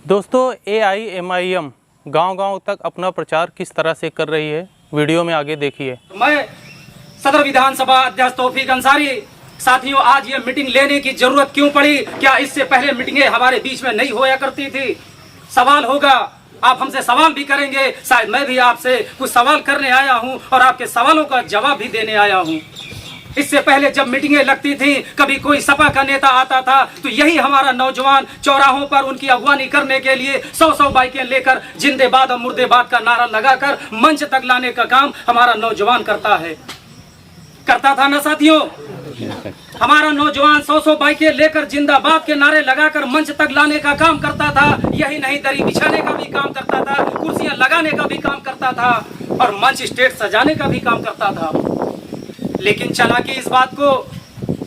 दोस्तों AIMIM गांव-गांव तक अपना प्रचार किस तरह से कर रही है, वीडियो में आगे देखिए। मैं सदर विधानसभा अध्यक्ष तौफीक अंसारी, साथियों आज ये मीटिंग लेने की जरूरत क्यों पड़ी? क्या इससे पहले मीटिंगें हमारे बीच में नहीं होया करती थी? सवाल होगा, आप हमसे सवाल भी करेंगे, शायद मैं भी आपसे कुछ सवाल करने आया हूं और आपके सवालों का जवाब भी देने आया हूं। इससे पहले जब मीटिंगें लगती थी, कभी कोई सपा का नेता आता था तो यही हमारा नौजवान चौराहों पर उनकी अगवानी करने के लिए 100-100 बाइकें लेकर जिंदेबाद और मुर्देबाद का नारा लगाकर मंच तक लाने का काम हमारा नौजवान करता था ना साथियों? हमारा नौजवान 100-100 बाइकें लेकर जिंदाबाद के नारे लगाकर मंच तक लाने का काम करता था। यही नहीं, दरी बिछाने का भी काम करता था, कुर्सियां लगाने का भी काम करता था और मंच स्टेज सजाने का भी काम करता था। लेकिन चालाकी इस बात को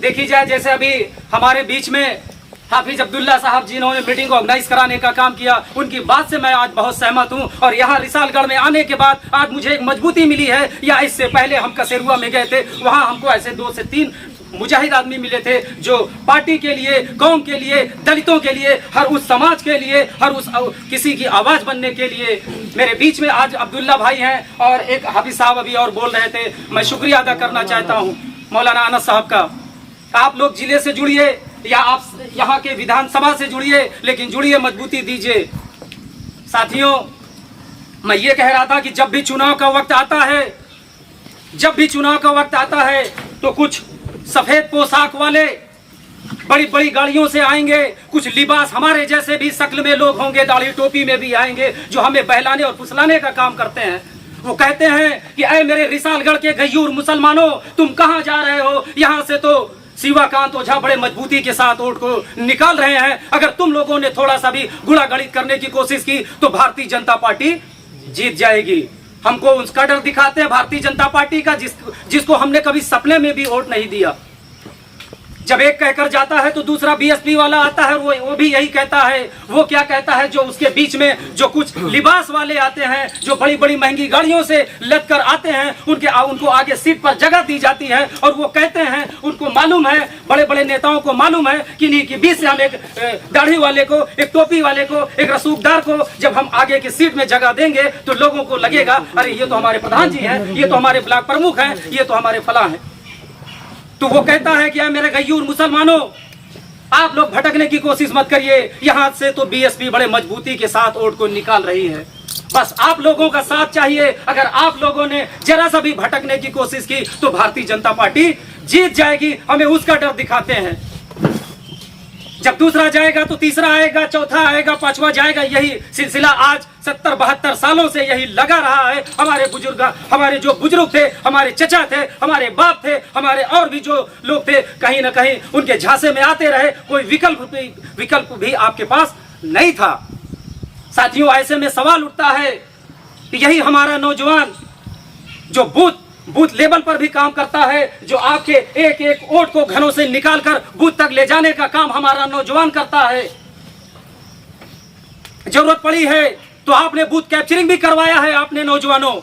देखी जाए, जैसे अभी हमारे बीच में हाफिज अब्दुल्ला साहब जिन्होंने मीटिंग ऑर्गेनाइज कराने का काम किया, उनकी बात से मैं आज बहुत सहमत हूं और यहाँ रिसालगढ़ में आने के बाद आज मुझे एक मजबूती मिली है। या इससे पहले हम कसेरुआ में गए थे, वहाँ हमको ऐसे 2 से 3 मुजाहिद आदमी मिले थे जो पार्टी के लिए, कौम के लिए, दलितों के लिए, हर उस समाज के लिए, हर उस किसी की आवाज बनने के लिए मेरे बीच में आज अब्दुल्ला भाई हैं और एक हाफिज साहब अभी और बोल रहे थे। मैं शुक्रिया अदा करना चाहता हूं मौलाना अनस साहब का। आप लोग जिले से जुड़िए या आप यहाँ के विधानसभा से जुड़िए, लेकिन जुड़िए, मजबूती दीजिए। साथियों, मैं ये कह रहा था कि जब भी चुनाव का वक्त आता है तो कुछ सफेद पोशाक वाले बड़ी बड़ी गाड़ियों से आएंगे, कुछ लिबास हमारे जैसे भी शक्ल में लोग होंगे, दाढ़ी टोपी में भी आएंगे, जो हमें बहलाने और फुसलाने का काम करते हैं। वो कहते हैं कि ऐ मेरे रिसालगढ़ के गयूर मुसलमानों, तुम कहां जा रहे हो? यहां से तो शिवाकांत ओझा बड़े मजबूती के साथ वोट को निकाल रहे हैं। अगर तुम लोगों ने थोड़ा सा भी गुड़ागड़ित करने की कोशिश की तो भारतीय जनता पार्टी जीत जाएगी। हमको उसका डर दिखाते हैं भारतीय जनता पार्टी का, जिसको हमने कभी सपने में भी वोट नहीं दिया। जब एक कहकर जाता है तो दूसरा BSP वाला आता है, वो भी यही कहता है। वो क्या कहता है? जो उसके बीच में जो कुछ लिबास वाले आते हैं, जो बड़ी बड़ी महंगी गाड़ियों से लद कर आते हैं, उनको आगे सीट पर जगह दी जाती है और वो कहते हैं, उनको मालूम है, बड़े बड़े नेताओं को मालूम है कि नहीं, कि बीच से हम एक दाढ़ी वाले को, एक टोपी वाले को, एक रसूखदार को जब हम आगे की सीट में जगह देंगे तो लोगों को लगेगा अरे ये तो हमारे प्रधान जी हैं, ये तो हमारे ब्लॉक प्रमुख हैं, ये तो हमारे फला हैं। तो वो कहता है कि मेरे गयूर मुसलमानों, आप लोग भटकने की कोशिश मत करिए। यहाँ से तो BSP बड़े मजबूती के साथ वोट को निकाल रही है। बस आप लोगों का साथ चाहिए। अगर आप लोगों ने जरा सा भी भटकने की कोशिश की तो भारतीय जनता पार्टी जीत जाएगी। हमें उसका डर दिखाते हैं। जब दूसरा जाएगा तो तीसरा आएगा, चौथा आएगा, 5वां जाएगा। यही सिलसिला आज 70-72 सालों से यही लगा रहा है। हमारे जो बुजुर्ग थे, हमारे चचा थे, हमारे बाप थे, हमारे और भी जो लोग थे, कहीं ना कहीं उनके झांसे में आते रहे। कोई विकल्प भी आपके पास नहीं था। साथियों, ऐसे में सवाल उठता है कि यही हमारा नौजवान जो बूथ लेवल पर भी काम करता है, जो आपके एक एक वोट को घरों से निकालकर बूथ तक ले जाने का काम हमारा नौजवान करता है। जरूरत पड़ी है तो आपने बूथ कैप्चरिंग भी करवाया है आपने नौजवानों।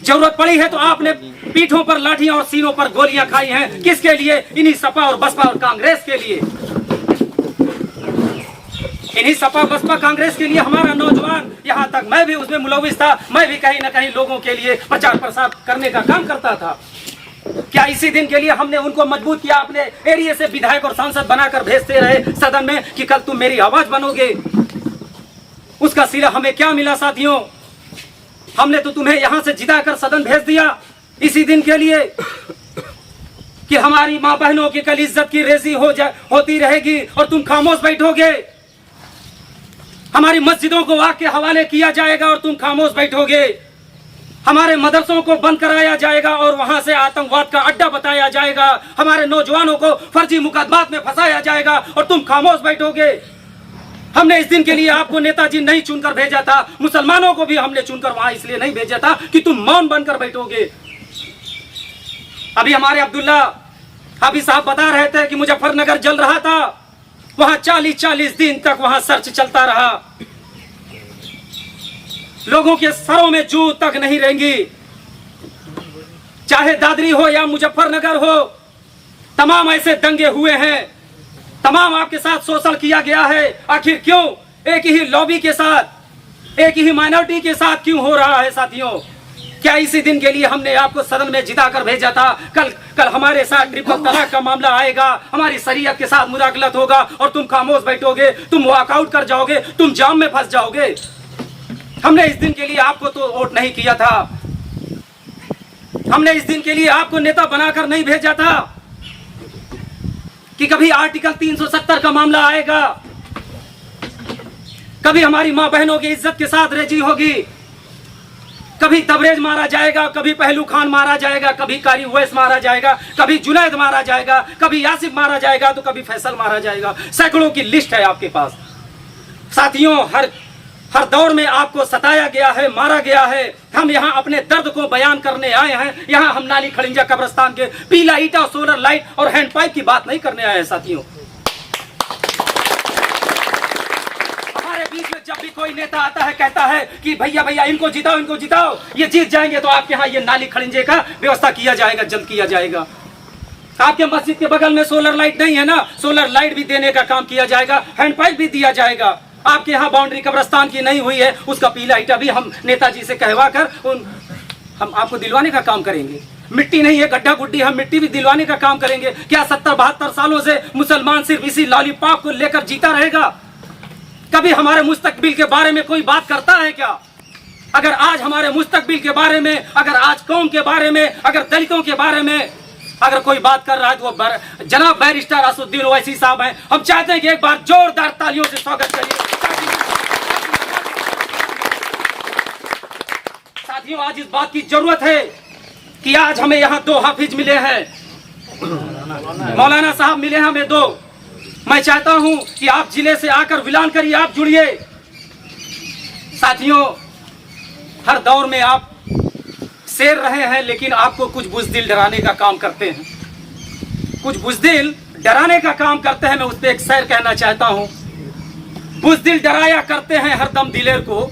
जरूरत पड़ी है तो आपने पीठों पर लाठियां और सीनों पर गोलियां खाई हैं। किसके लिए? इन्हीं सपा और बसपा और कांग्रेस के लिए। इन्हीं सपा बसपा कांग्रेस के लिए हमारा नौजवान, यहाँ तक मैं भी उसमें मुलविस था, मैं भी कहीं ना कहीं लोगों के लिए प्रचार प्रसार करने का काम करता था। क्या इसी दिन के लिए हमने उनको मजबूत किया? अपने एरिया से विधायक और सांसद बनाकर भेजते रहे सदन में कि कल तुम मेरी आवाज बनोगे। उसका सिला हमें क्या मिला साथियों? हमने तो तुम्हें यहां से जिता कर सदन भेज दिया इसी दिन के लिए कि हमारी माँ बहनों की कल इज्जत की रेजी होती रहेगी और तुम खामोश बैठोगे। हमारी मस्जिदों को आग के हवाले किया जाएगा और तुम खामोश बैठोगे। हमारे मदरसों को बंद कराया जाएगा और वहां से आतंकवाद का अड्डा बताया जाएगा। हमारे नौजवानों को फर्जी मुकदमात में फंसाया जाएगा और तुम खामोश बैठोगे। हमने इस दिन के लिए आपको नेताजी नहीं चुनकर भेजा था, मुसलमानों को भी हमने चुनकर वहां इसलिए नहीं भेजा था कि तुम मौन बनकर बैठोगे। अभी हमारे अब्दुल्ला हाफिज साहब बता रहे थे कि मुजफ्फरनगर जल रहा था, वहां 40-40 दिन तक वहां सर्च चलता रहा। लोगों के सरों में जूं तक नहीं रहेंगी, चाहे दादरी हो या मुजफ्फरनगर हो। तमाम ऐसे दंगे हुए हैं, तमाम आपके साथ शोषण किया गया है। आखिर क्यों? एक ही लॉबी के साथ, एक ही माइनॉरिटी के साथ क्यों हो रहा है साथियों? क्या इसी दिन के लिए हमने आपको सदन में जिता कर भेजा था? कल हमारे साथ ट्रिपल तलाक का मामला आएगा, हमारी शरीयत के साथ मुदाखलत होगा और तुम खामोश बैठोगे, तुम वॉकआउट कर जाओगे, तुम जाम में फंस जाओगे। हमने इस दिन के लिए आपको तो वोट नहीं किया था, हमने इस दिन के लिए आपको नेता बनाकर नहीं भेजा था कि कभी आर्टिकल 370 का मामला आएगा, कभी हमारी मां बहनों की इज्जत के साथ रेजी होगी, कभी तबरेज मारा जाएगा, कभी पहलू खान मारा जाएगा, कभी कारी उवैस मारा जाएगा, कभी जुनैद मारा जाएगा, कभी यासिफ मारा जाएगा, तो कभी फैसल मारा जाएगा। सैकड़ों की लिस्ट है आपके पास साथियों। हर दौर में आपको सताया गया है, मारा गया है। हम यहाँ अपने दर्द को बयान करने आए हैं। यहाँ हम नाली खड़िंजा कब्रिस्तान के पीला ईटा, सोलर लाइट और हैंडपाइप की बात नहीं करने आए हैं साथियों। हमारे बीच में जब भी कोई नेता आता है, कहता है कि भैया भैया इनको जिताओ, इनको जिताओ, ये जीत जाएंगे, तो आपके यहाँ ये नाली खड़िंजे का व्यवस्था किया जाएगा, जल्द किया जाएगा। आपके मस्जिद के बगल में सोलर लाइट नहीं है ना, सोलर लाइट भी देने का काम किया जाएगा, हैंडपाइप भी दिया जाएगा। आपके यहाँ बाउंड्री कब्रिस्तान की नहीं हुई है, उसका पीला ईटा भी हम नेताजी से कहवा कर हम आपको दिलवाने का काम करेंगे। मिट्टी नहीं है, गड्ढा गुड्डी, हम मिट्टी भी दिलवाने का काम करेंगे। क्या 70-72 सालों से मुसलमान सिर्फ इसी लॉलीपॉप को लेकर जीता रहेगा? कभी हमारे मुस्तकबिल के बारे में कोई बात करता है क्या? अगर आज हमारे मुस्तकबिल के बारे में, अगर आज कौम के बारे में, अगर दलितों के बारे में अगर कोई बात कर रहा है, तो वो जनाब बैरिस्टर असदुद्दीन ओवैसी साहब हैं। हम चाहते हैं कि एक बार जोरदार तालियों से स्वागत करिए। साथियों, आज इस बात की जरूरत है कि आज हमें यहाँ 2 हाफिज मिले हैं, मौलाना साहब मिले हैं हमें 2। मैं चाहता हूं कि आप जिले से आकर विलान करिए, आप जुड़िए। साथियों, हर दौर में आप शेर रहे हैं, लेकिन आपको कुछ बुज़दिल डराने का काम करते हैं, कुछ बुज़दिल डराने का काम करते हैं। मैं उस पर एक शेर कहना चाहता हूं। बुज़दिल डराया करते हैं हरदम दिलेर को,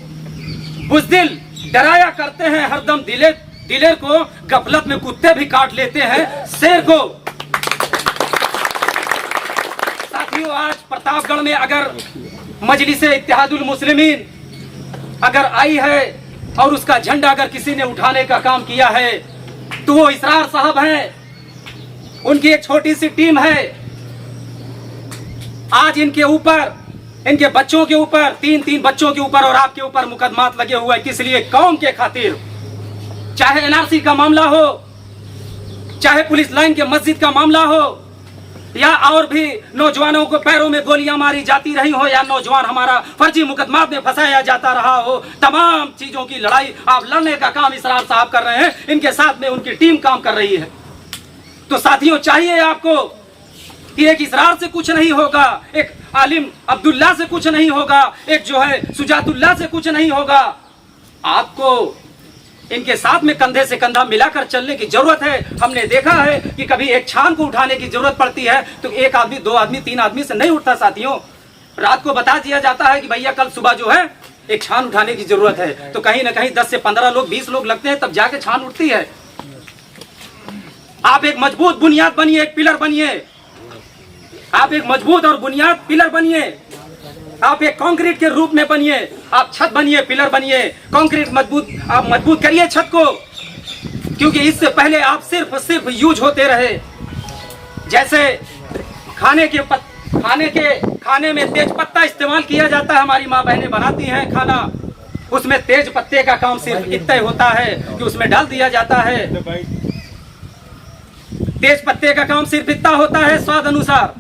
बुज़दिल डराया करते हैं हरदम दिलेर को, गफलत में कुत्ते भी काट लेते हैं शेर को। साथियों, आज प्रतापगढ़ में अगर मजलिसे इत्तेहादुल मुस्लिमीन अगर आई है और उसका झंडा अगर किसी ने उठाने का काम किया है, तो वो इसरार साहब हैं। उनकी एक छोटी सी टीम है। आज इनके ऊपर, इनके बच्चों के ऊपर, 3 बच्चों के ऊपर और आपके ऊपर मुकदमात लगे हुए हैं। किस लिए? कौम के खातिर। चाहे एनआरसी का मामला हो, चाहे पुलिस लाइन के मस्जिद का मामला हो, या और भी नौजवानों को पैरों में गोलियां मारी जाती रही हो, या नौजवान हमारा फर्जी मुकदमात में फंसाया जाता रहा हो, तमाम चीजों की लड़ाई आप लड़ने का काम इसरार साहब कर रहे हैं। इनके साथ में उनकी टीम काम कर रही है। तो साथियों, चाहिए आपको कि एक इसरार से कुछ नहीं होगा, एक आलिम अब्दुल्ला से कुछ नहीं होगा, एक जो है सुजातुल्लाह से कुछ नहीं होगा। आपको इनके साथ में कंधे से कंधा मिलाकर चलने की जरूरत है। हमने देखा है कि कभी एक छान को उठाने की जरूरत पड़ती है तो 1 आदमी, 2 आदमी, 3 आदमी से नहीं उठता साथियों। रात को बता दिया जाता है कि भैया कल सुबह जो है एक छान उठाने की जरूरत है, तो कहीं ना कहीं 10 से 15 लोग, 20 लोग लगते हैं, तब जाके छान उठती है। आप एक मजबूत बुनियाद बनिए, एक पिलर बनिए। आप एक मजबूत और बुनियाद पिलर बनिए। आप एक कंक्रीट के रूप में बनिए। आप छत बनिए, पिलर बनिए, कंक्रीट मजबूत, आप मजबूत करिए छत को, क्योंकि इससे पहले आप सिर्फ यूज होते रहे। जैसे खाने में तेज पत्ता इस्तेमाल किया जाता है, हमारी माँ बहनें बनाती हैं खाना, उसमें तेज पत्ते का काम सिर्फ इतना ही होता है कि उसमें डाल दिया जाता है। तेज पत्ते का काम सिर्फ इतना होता है स्वाद अनुसार।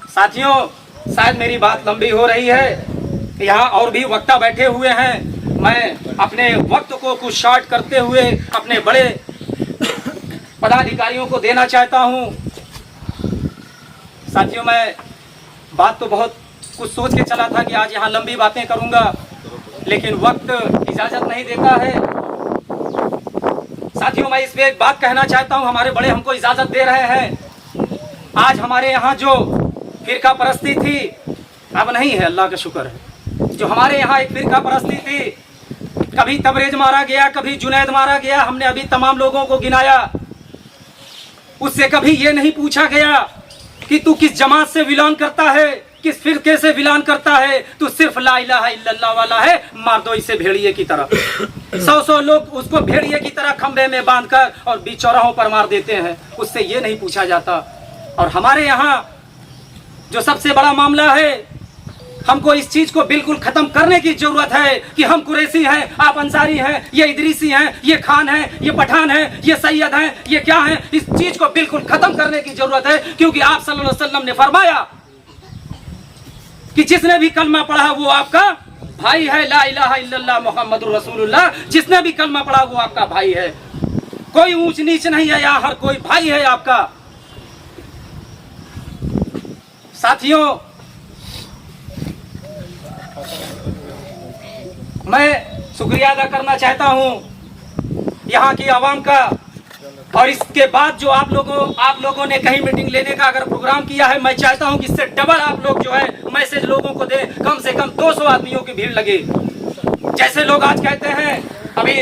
साथियों, शायद मेरी बात लंबी हो रही है, यहाँ और भी वक्ता बैठे हुए हैं। मैं अपने वक्त को कुछ शॉर्ट करते हुए अपने बड़े पदाधिकारियों को देना चाहता हूँ। साथियों, मैं बात तो बहुत कुछ सोच के चला था कि आज यहाँ लंबी बातें करूँगा, लेकिन वक्त इजाज़त नहीं देता है। साथियों, मैं इस पे एक बात कहना चाहता हूँ। हमारे बड़े हमको इजाज़त दे रहे हैं। आज हमारे यहाँ जो फिरका परस्ती थी, अब नहीं है, अल्लाह का शुक्र है। जो हमारे यहाँ एक फिरका परस्ती थी, कभी तबरेज मारा गया, कभी जुनैद मारा गया, हमने अभी तमाम लोगों को गिनाया। उससे कभी ये नहीं पूछा गया कि तू किस जमात से बिलोंग करता है, किस फिरके से विलान करता है, तू सिर्फ ला इलाहा इल्लल्लाह वाला है, मार दो इसे भेड़िए की तरह। 100 लोग उसको भेड़िए की तरह खंबे में बांधकर और बीच चौराहों पर मार देते हैं, उससे ये नहीं पूछा जाता। और हमारे यहाँ जो सबसे बड़ा मामला है, हमको इस चीज को बिल्कुल खत्म करने की जरूरत है कि हम कुरैशी हैं, आप अंसारी हैं, ये इदरीसी हैं, ये खान हैं, ये पठान हैं, ये सैयद हैं, ये क्या हैं। इस चीज को बिल्कुल खत्म करने की जरूरत है, क्योंकि आप सल्लल्लाहु अलैहि वसल्लम ने फरमाया कि जिसने भी कलमा पढ़ा वो आपका भाई है। ला इलाहा इल्लल्लाह मुहम्मदुर रसूलुल्लाह, जिसने भी कलमा पढ़ा वो आपका भाई है। कोई ऊंच नीच नहीं है, यहाँ हर कोई भाई है आपका। साथियों, मैं शुक्रिया अदा करना चाहता हूं यहाँ की आवाम का। और इसके बाद जो आप लोगों ने कहीं मीटिंग लेने का अगर प्रोग्राम किया है, मैं चाहता हूं कि इससे डबल आप लोग जो है मैसेज लोगों को दे, कम से कम 200 आदमियों की भीड़ लगे। जैसे लोग आज कहते हैं, अभी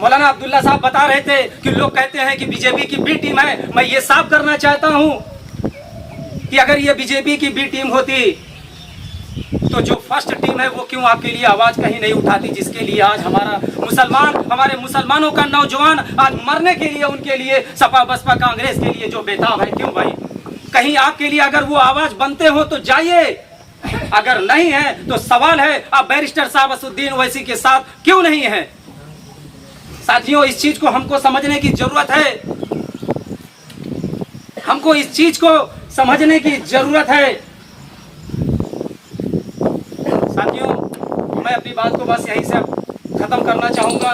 मौलाना अब्दुल्ला साहब बता रहे थे कि लोग कहते हैं कि बीजेपी की बी टीम है। मैं ये साफ करना चाहता हूं कि अगर ये बीजेपी की बी टीम होती तो जो फर्स्ट टीम है वो क्यों आपके लिए आवाज कहीं नहीं उठाती, जिसके लिए आज हमारे मुसलमानों का नौजवान आज मरने के लिए, उनके लिए सपा बसपा कांग्रेस के लिए जो बेताब है। क्यों भाई? कहीं आपके लिए अगर वो आवाज बनते हो तो जाइए, अगर नहीं है तो सवाल है आप बैरिस्टर साहब असदुद्दीन ओवैसी के साथ क्यों नहीं है। साथियों, इस चीज को हमको समझने की जरूरत है, हमको इस चीज को समझने की जरूरत है। साथियों, मैं अपनी बात को बस यहीं से खत्म करना चाहूंगा।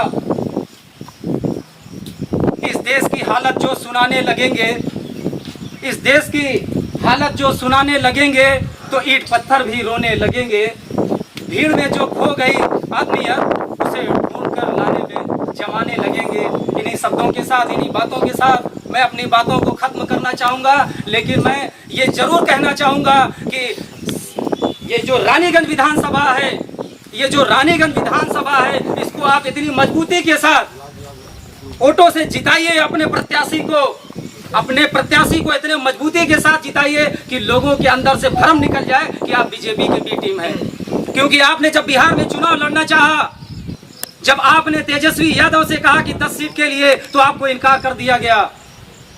इस देश की हालत जो सुनाने लगेंगे, इस देश की हालत जो सुनाने लगेंगे तो ईंट पत्थर भी रोने लगेंगे। भीड़ में जो खो गई आदमियत उसे ढूंढ कर लाने में जमाने लगेंगे। इन्हीं शब्दों के साथ, इन्हीं बातों के साथ मैं अपनी बातों को खत्म करना चाहूंगा। लेकिन मैं ये जरूर कहना चाहूंगा कि ये जो रानीगंज विधानसभा है, ये जो रानीगंज विधानसभा है, इसको आप इतनी मजबूती के साथ वोटों से जिताइए। अपने प्रत्याशी को इतने मजबूती के साथ जिताइए कि लोगों के अंदर से भ्रम निकल जाए कि आप बीजेपी की बी टीम है। क्योंकि आपने जब बिहार में चुनाव लड़ना चाहा, जब आपने तेजस्वी यादव से कहा कि 10 सीट के लिए, तो आपको इनकार कर दिया गया,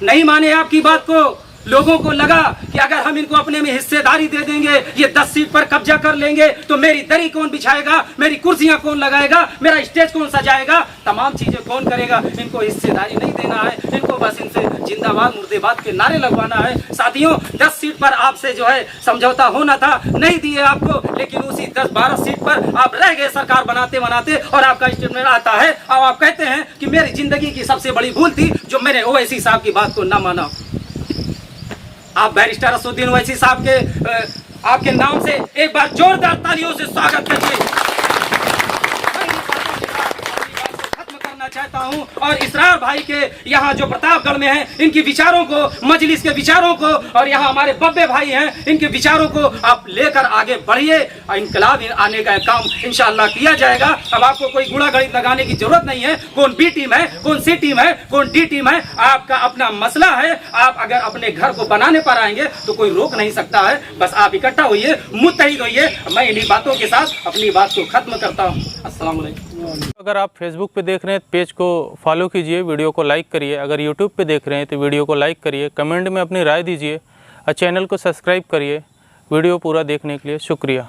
नहीं माने आपकी बात को। लोगों को लगा कि अगर हम इनको अपने में हिस्सेदारी दे देंगे, ये 10 सीट पर कब्जा कर लेंगे, तो मेरी दरी कौन बिछाएगा, मेरी कुर्सियां कौन लगाएगा, मेरा स्टेज कौन सजाएगा, तमाम चीजें कौन करेगा। इनको हिस्सेदारी नहीं देना है, इनको बस इनसे जिंदाबाद मुर्देबाद के नारे लगवाना है। साथियों, 10 सीट पर आपसे जो है समझौता होना था, नहीं दिए आपको, लेकिन उसी 10-12 सीट पर आप रह गए सरकार बनाते बनाते। और आपका स्टेटमेंट आता है और आप कहते हैं कि मेरी जिंदगी की सबसे बड़ी भूल थी जो मैंने ओवैसी साहब की बात को न माना। आप बैरिस्टर असदुद्दीन ओवैसी साहब के आपके नाम से एक बार जोरदार तालियों से स्वागत करिए। चाहता हूं और इसरार भाई के यहाँ जो प्रतापगढ़ में हैं, इनके विचारों को, मजलिस के विचारों को, और यहाँ हमारे बब्बे भाई हैं, इनके विचारों को आप लेकर आगे बढ़िए। इंकलाब आने का काम इंशाअल्लाह किया जाएगा। अब आपको कोई गुणा गणित लगाने की जरूरत नहीं है, कौन बी टीम है, कौन सी टीम है, कौन डी टीम है, आपका अपना मसला है। आप अगर अपने घर को बनाने पर आएंगे तो कोई रोक नहीं सकता है। बस आप इकट्ठा होइए, मुत्तहिद होइए। मैं इन्हीं बातों के साथ अपनी बात को खत्म करता हूँ। अस्सलाम वालेकुम। अगर आप फेसबुक पे देख रहे हैं तो पेज को फॉलो कीजिए, वीडियो को लाइक करिए। अगर यूट्यूब पे देख रहे हैं तो वीडियो को लाइक करिए, कमेंट में अपनी राय दीजिए और चैनल को सब्सक्राइब करिए। वीडियो पूरा देखने के लिए शुक्रिया।